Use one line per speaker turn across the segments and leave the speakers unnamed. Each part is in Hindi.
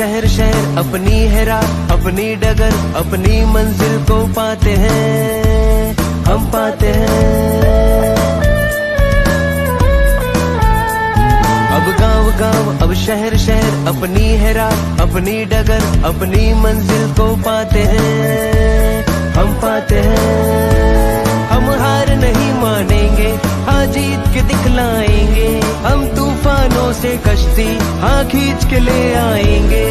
शहर शहर अपनी है राह, अपनी डगर, अपनी मंजिल को पाते हैं, हम पाते हैं। अब गांव गांव, अब शहर शहर अपनी है राह, अपनी डगर, अपनी मंजिल को पाते हैं, हम पाते हैं। हम हार नहीं मानेंगे, हाँ जीत के दिखलाएंगे, हम तूफानों से कश्ती हाँ खींच के ले आएंगे।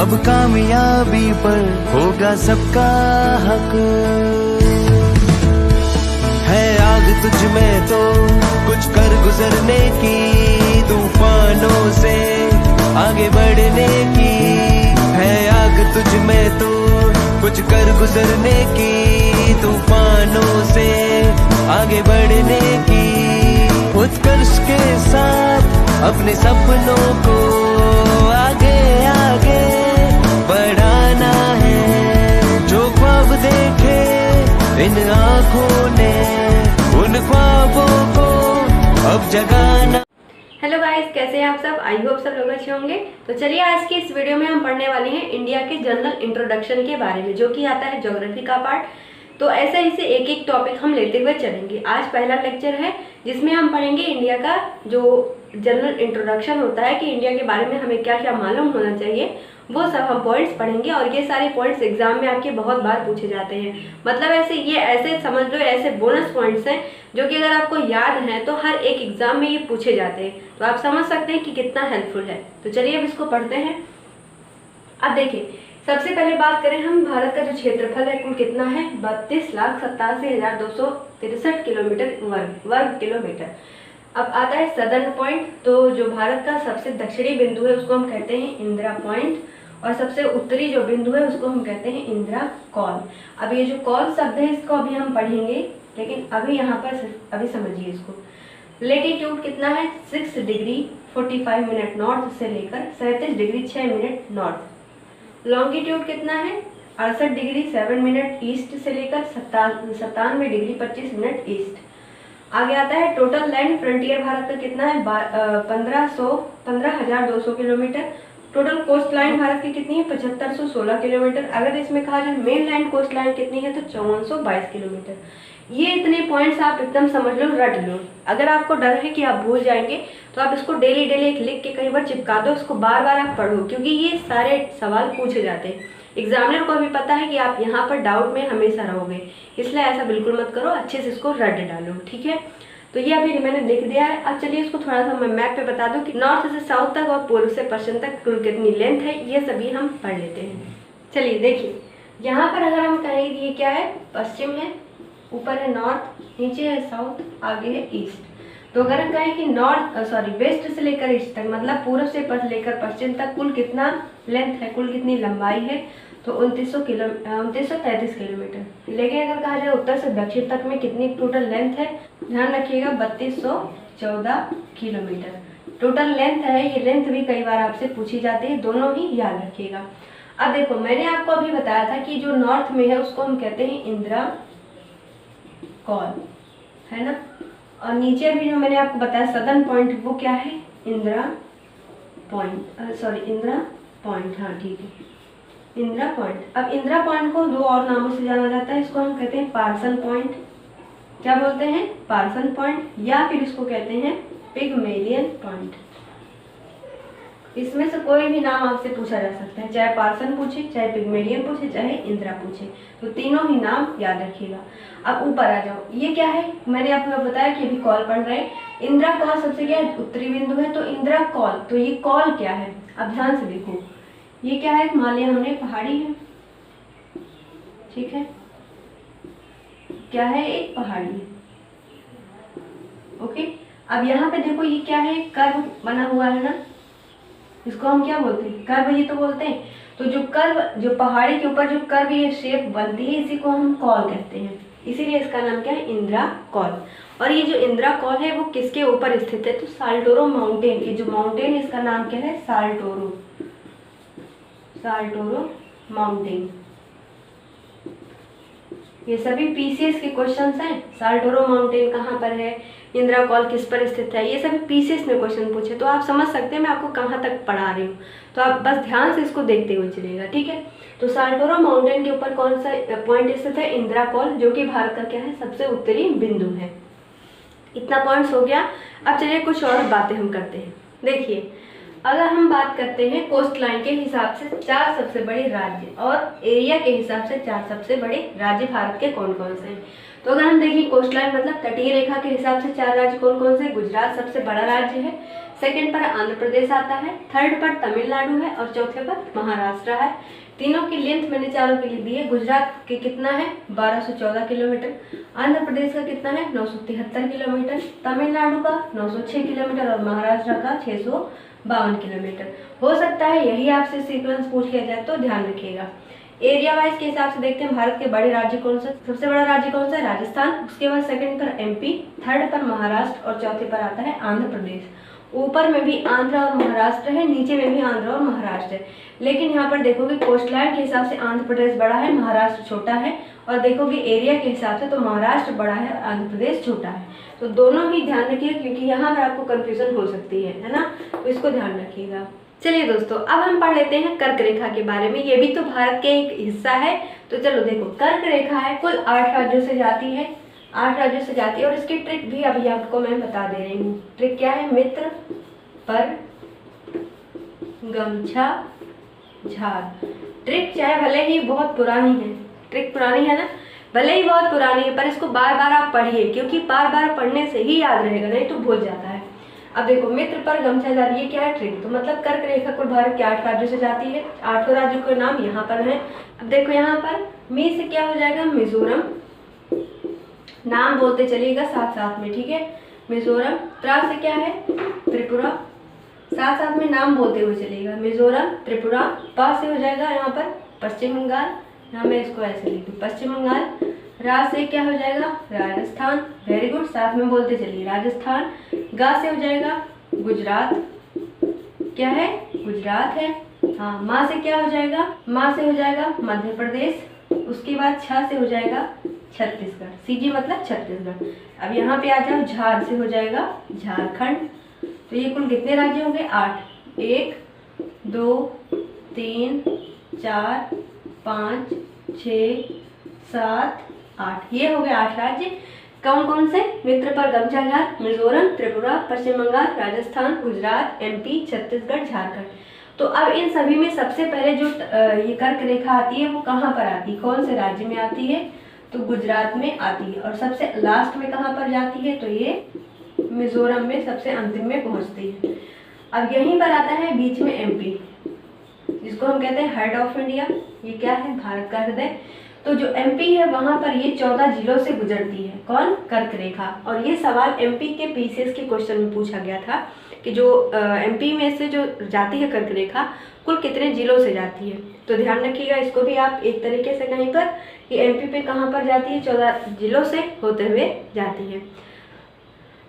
अब कामयाबी पर होगा सबका हक, है आग तुझ में तो कुछ कर गुजरने की, तूफानों से आगे बढ़ने की, है आग तुझ में तो कुछ कर गुजरने की, तूफानों से आगे बढ़ने की। उत्कर्ष के साथ अपने सपनों को आगे आगे बढ़ाना है, जो ख्वाब देखे इन आँखों ने, उन ख्वाबों को अब जगाना।
हेलो गाइस, कैसे हैं आप सब? आई होप सब लोग अच्छे होंगे। तो चलिए आज की इस वीडियो में हम पढ़ने वाले हैं इंडिया के जनरल इंट्रोडक्शन के बारे में, जो कि आता है ज्योग्राफी का पार्ट। तो ऐसे ही से एक एक टॉपिक हम लेते हुए चलेंगे। आज पहला लेक्चर है जिसमें हम पढ़ेंगे इंडिया का जो जनरल इंट्रोडक्शन होता है कि इंडिया के बारे में हमें क्या क्या मालूम होना चाहिए, वो सब हम पॉइंट्स पढ़ेंगे। और ये सारे पॉइंट्स एग्जाम में आपके बहुत बार पूछे जाते हैं। मतलब ऐसे समझ लो, ऐसे बोनस पॉइंट्स हैं जो कि अगर आपको याद हैं तो हर एक एग्जाम में ये पूछे जाते हैं। तो आप समझ सकते हैं कि कितना हेल्पफुल है। तो चलिए अब इसको पढ़ते हैं। अब देखिए, सबसे पहले बात करें हम, भारत का जो क्षेत्रफल है कुल कितना है? 32,87,263 किलोमीटर वर्ग किलोमीटर। अब आता है सदर्न पॉइंट। तो जो भारत का सबसे दक्षिणी बिंदु है उसको हम कहते हैं इंदिरा पॉइंट, और सबसे उत्तरी जो बिंदु है उसको हम कहते हैं इंदिरा कॉल। अब ये जो कॉल शब्द है इसको अभी हम पढ़ेंगे, लेकिन अभी यहाँ पर अभी समझिए इसको। लेटीट्यूड कितना है? 6 डिग्री 45 मिनट नॉर्थ से लेकर 37 डिग्री 6 मिनट नॉर्थ। लॉन्गिट्यूड कितना है? 68 डिग्री 7 मिनट ईस्ट से लेकर 97 डिग्री 25 मिनट ईस्ट। आगे आता है टोटल लैंड फ्रंटियर भारत का कितना है? 15,200 kilometre. Total cost line Bharat की कितनी है? 7516 किलोमीटर। अगर इसमें कहा जाए मेन लैंड कोस्ट लाइन कितनी है तो 5422 किलोमीटर। ये इतने पॉइंट्स आप एकदम समझ लो, रट लो। अगर आपको डर है कि आप भूल जाएंगे तो आप इसको डेली एक लिख के कहीं बार चिपका दो, इसको बार बार आप पढ़ो, क्योंकि ये सारे सवाल पूछे जाते हैं। एग्जामिनर को भी पता है कि आप यहाँ पर डाउट में हमेशा रहोगे, इसलिए ऐसा बिल्कुल मत करो, अच्छे से इसको रट डालो, ठीक है। तो ये अभी मैंने लिख दिया है। अब चलिए इसको थोड़ा सा मैं मैप पे बता दूं कि नॉर्थ से साउथ तक और पूर्व से पश्चिम तक कुल कितनी लेंथ है, ये सभी हम पढ़ लेते हैं। चलिए देखिए, यहाँ पर अगर हम कहें ये क्या है? पश्चिम है, ऊपर है नॉर्थ, नीचे है साउथ, आगे है ईस्ट। तो अगर हम कहें कि वेस्ट से लेकर ईस्ट तक, मतलब पूर्व से लेकर पश्चिम तक कुल कितना लेंथ है, कुल कितनी लंबाई है, तो 2933 किलोमीटर। लेकिन अगर कहा जाए उत्तर से दक्षिण तक में कितनी टोटल लेंथ है, ध्यान रखिएगा 3214 किलोमीटर टोटल लेंथ है। ये लेंथ भी कई बार आपसे पूछी जाती है, दोनों ही याद रखिएगा। अब देखो, मैंने आपको अभी बताया था कि जो नॉर्थ में है उसको हम कहते हैं इंदिरा कॉल, है ना। और नीचे भी जो मैंने आपको बताया सदर्न पॉइंट, वो क्या है? इंदिरा पॉइंट, हाँ ठीक है, इंदिरा पॉइंट। अब इंदिरा पॉइंट को दो और नामों से जाना जाता है। इसको हम कहते हैं पार्सन पॉइंट। क्या बोलते हैं? पार्सन पॉइंट, या फिर इसको कहते हैं पिगमेलियन पॉइंट। इसमें से कोई भी नाम आपसे पूछा जा सकता है, चाहे पार्सन पूछे, चाहे पिगमेलियन पूछे, चाहे इंदिरा पूछे, तो तीनों ही नाम याद रखिएगा। अब ऊपर आ जाओ, ये क्या है? मैंने आपको बताया कि अभी कॉल पढ़ रहे हैं। इंदिरा कॉल सबसे क्या है? उत्तरी बिंदु है, तो इंदिरा कॉल, तो ये कॉल क्या है? अब ध्यान से देखो, ये क्या है? मान लिया हमने पहाड़ी है, ठीक है, क्या है? एक पहाड़ी है, ओके। अब यहाँ पे देखो, ये क्या है? कर्व बना हुआ है ना, इसको हम क्या बोलते हैं? कर्व ही तो बोलते हैं। तो जो कर्व, जो पहाड़ी के ऊपर जो कर्व ये शेप बनती है, इसी को हम कॉल कहते हैं, इसीलिए इसका नाम क्या है? इंदिरा कॉल। और ये जो इंदिरा कॉल है वो किसके ऊपर स्थित है? तो साल्टोरो माउंटेन, ये जो माउंटेन है इसका नाम क्या है? साल्टोरो माउंटेन। ये सभी पीसीएस के क्वेश्चंस हैं। साल्टोरो माउंटेन कहाँ पर है, इंदिरा कॉल किस पर स्थित है, ये सभी पीसीएस में क्वेश्चन पूछे। तो आप समझ सकते हैं मैं आपको कहाँ तक पढ़ा रही हूँ, तो आप बस ध्यान से इसको देखते हुए चलिएगा, ठीक है। तो साल्टोरो माउंटेन के ऊपर कौन सा पॉइंट स्थित है, इंदिरा कॉल, जो कि भारत का क्या है, सबसे उत्तरी बिंदु है। इतना पॉइंट्स हो गया। अब चलिए कुछ और बातें हम करते हैं। देखिए, अगर हम बात करते हैं कोस्ट लाइन के हिसाब से 4 सबसे बड़े राज्य और एरिया के हिसाब से 4 सबसे बड़े राज्य भारत के कौन कौन से हैं, तो अगर हम देखें कोस्ट लाइन मतलब तटीय रेखा के हिसाब से 4 राज्य कौन कौन से, गुजरात सबसे बड़ा राज्य है, सेकंड पर आंध्र प्रदेश आता है, थर्ड पर तमिलनाडु है और चौथे पर महाराष्ट्र है। तीनों की लेंथ मैंने चारों के लिए दी है। गुजरात के कितना है 1214 किलोमीटर, आंध्र प्रदेश का कितना है 973 किलोमीटर, तमिलनाडु का 906 किलोमीटर और महाराष्ट्र का 652 किलोमीटर। हो सकता है यही आपसे सीक्वेंस पूछ लिया जाए, तो ध्यान रखिएगा। एरिया वाइज के हिसाब से देखते हैं भारत के बड़े राज्य कौन से, सबसे बड़ा राज्य कौन सा है, राजस्थान, उसके बाद सेकंड पर एमपी, थर्ड पर महाराष्ट्र और चौथे पर आता है आंध्र प्रदेश। ऊपर में भी आंध्र और महाराष्ट्र है, नीचे में भी आंध्र और महाराष्ट्र है, लेकिन यहाँ पर देखोगे कोस्ट लाइन के हिसाब से आंध्र प्रदेश बड़ा है, महाराष्ट्र छोटा है, और देखोगे एरिया के हिसाब से तो महाराष्ट्र बड़ा है और आंध्र प्रदेश छोटा है। तो दोनों ही ध्यान रखिए, क्योंकि यहाँ पर आपको कंफ्यूजन हो सकती है ना, तो इसको ध्यान रखिएगा। चलिए दोस्तों, अब हम पढ़ लेते हैं कर्क रेखा के बारे में। ये भी तो भारत के एक हिस्सा है। तो चलो देखो, कर्क रेखा है, कुल 8 राज्यों से जाती है, 8 राज्यों से जाती है। और इसकी ट्रिक भी अभी आपको मैं बता दे रही हूँ। ट्रिक क्या है, मित्र पर गमछा झाड़। ट्रिक चाहे भले ही बहुत पुरानी है, ट्रिक पुरानी है ना, भले ही बहुत पुरानी है, पर इसको बार बार आप पढ़िए, क्योंकि बार बार पढ़ने से ही याद रहेगा, नहीं तो भूल जाता है। अब देखो, मित्र पर गमछा झाड़, ये क्या है, ट्रिक। तो मतलब कर्क रेखा कुल भारत के 8 राज्यों से जाती है। 8 राज्यों के नाम यहाँ पर है। अब देखो, यहाँ पर मी से क्या हो जाएगा, मिजोरम, नाम बोलते चलिएगा साथ साथ में, ठीक है, मिजोरम। त्रा से क्या है, त्रिपुरा, साथ साथ में नाम बोलते हुए चलिएगा, मिजोरम, त्रिपुरा। पा से हो जाएगा यहाँ पर पश्चिम बंगाल, यहाँ मैं इसको ऐसे लिख दूँ, पश्चिम बंगाल। रा से क्या हो जाएगा, राजस्थान, वेरी गुड, साथ में बोलते चलिए, राजस्थान। गा से हो जाएगा गुजरात, क्या है, गुजरात है, हाँ। माँ से क्या हो जाएगा, माँ से हो जाएगा मध्य प्रदेश। उसके बाद छा से हो जाएगा छत्तीसगढ़, सीजी मतलब छत्तीसगढ़। अब यहाँ पे आ जाओ, झार से हो जाएगा झारखंड। तो ये कुल कितने राज्य होंगे, 8, 1 2 3 4 5 6 7 8, ये हो गए 8 राज्य। कौन कौन से, मित्र पर गमछा झाड़, मिजोरम, त्रिपुरा, पश्चिम बंगाल, राजस्थान, गुजरात, एमपी, छत्तीसगढ़, झारखंड। तो अब इन सभी में सबसे पहले जो ये कर्क रेखा आती है वो कहाँ पर आती है, कौन से राज्य में आती है, तो गुजरात में आती है। और सबसे लास्ट में कहाँ पर जाती है, तो ये मिजोरम में सबसे अंतिम में पहुँचती है। अब यहीं पर आता है बीच में एमपी, जिसको हम कहते हैं हेड ऑफ इंडिया। ये क्या है, भारत का हृदय। तो जो एमपी है वहां पर ये 14 जिलों से गुजरती है, कौन, कर्क रेखा। और ये सवाल एमपी के पीसीएस के क्वेश्चन में पूछा गया था कि जो एमपी में से जो जाती है कर्क रेखा कुल कितने जिलों से जाती है। तो ध्यान रखिएगा इसको भी आप एक तरीके से कहीं पर कि एमपी पे कहाँ पर जाती है, 14 जिलों से होते हुए जाती है।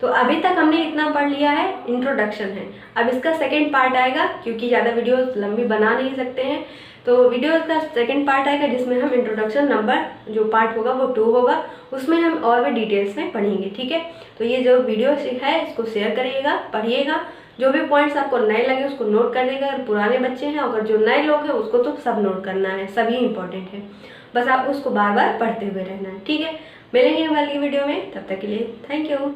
तो अभी तक हमने इतना पढ़ लिया है, इंट्रोडक्शन है। अब इसका सेकंड पार्ट आएगा, क्योंकि ज़्यादा वीडियोस लंबी बना नहीं सकते हैं, तो वीडियो का सेकंड पार्ट आएगा जिसमें हम इंट्रोडक्शन नंबर जो पार्ट होगा वो 2 होगा, उसमें हम और भी डिटेल्स में पढ़ेंगे, ठीक है। तो ये जो वीडियो है इसको शेयर करिएगा, पढ़िएगा, जो भी पॉइंट्स आपको नए लगे उसको नोट कर लेगा। अगर पुराने बच्चे हैं, अगर जो नए लोग हैं उसको तो सब नोट करना है, सभी इंपॉर्टेंट है, बस आप उसको बार बार पढ़ते हुए रहना है, ठीक है। मिलेंगे हमारी वीडियो में, तब तक के लिए थैंक यू।